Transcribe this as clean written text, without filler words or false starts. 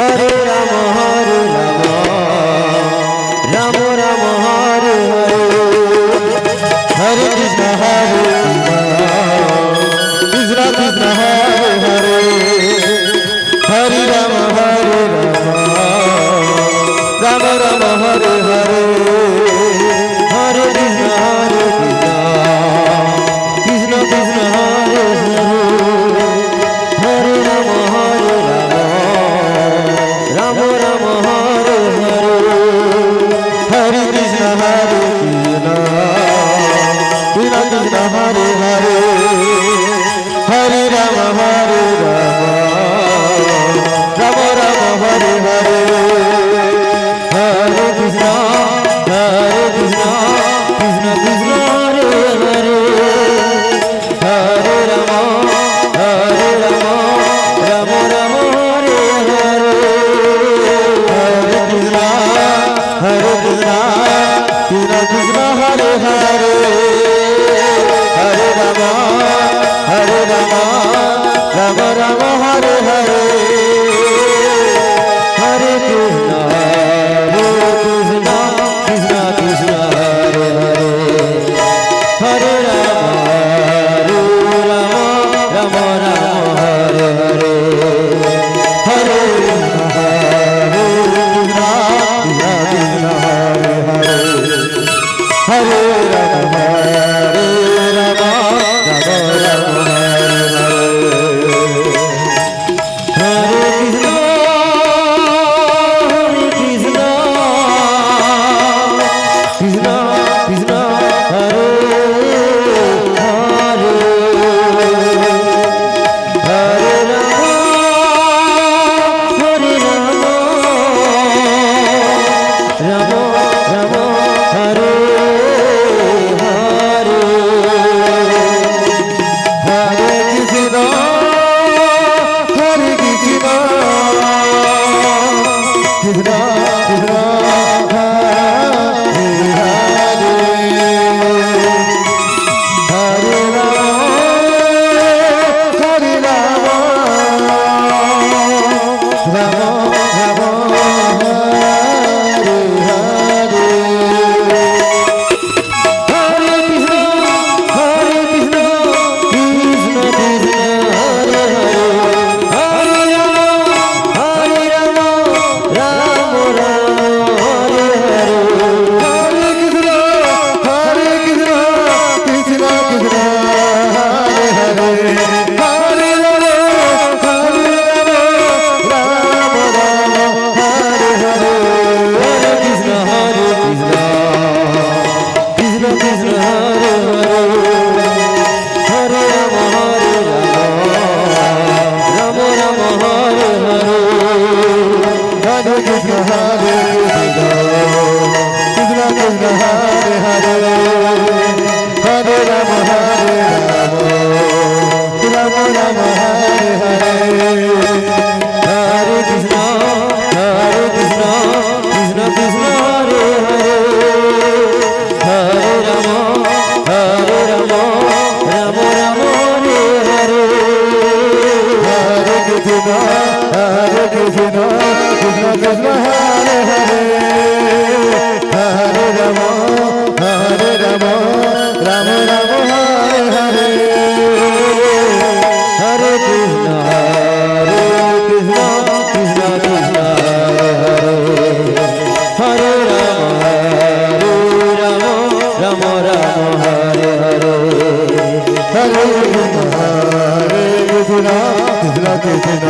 Hare Rama, Rama Rama, Hare Hare, Hare Krishna, Krishna Krishna, Hare Hare, Hare Rama, Rama Rama, Hare Hare, Hare Krishna, Krishna Krishna, Hare Hare, Hare Rama, Rama Rama, Hare Hare, Hare Krishna, Krishna Krishna, Hare Hare, Hare Rama, Rama Rama, Hare Hare, Hare Krishna, Krishna Krishna, Hare Hare, Hare Rama, Rama Rama, Hare Hare, Hare Krishna, Krishna Krishna, Hare Hare, Hare Rama, Rama Rama, Hare Hare, Hare Krishna, Krishna Krishna, Hare Hare, Hare Rama, Rama Rama, Hare Hare, Hare Krishna, Krishna Hare Hare, Hare Rama, Rama Rama, Hare Krishna, Krishna Krishna, Hare Hare, Hare Rama, Rama Rama, Hare Hare, Hare Krishna, Krishna Krishna, Hare Hare, Hare Rama, Rama Rama, Hare Hare, Hare Krishna, Krishna Krishna, Hare Hare, Hare Rama, Rama Rama, Hare Hare, Hare Krishna, Krishna Krishna, Hare Hare, Hare Rama, Rama Rama, Hare Hare, Hare Krishna, Krishna Krishna, Hare Hare, Hare Rama, Rama Rama, Hare Hare, Hare Krishna, Krishna Krishna, Hare Hare, Hare Rama, Rama Rama, Hare Hare, Hare Krishna, Krishna Krishna, Hare Hare, Hare Rama, Rama Rama, Hare Hare, Hare Krishna, Krishna Krishna, Hare Hare, Hare Rama, Rama Rama, Hare Hare, Hare Krishna, Krishna Krishna, Hare Hare, Hare Rama, Rama Rama, Hare Hare, Hare Krishna, Krishna Krishna,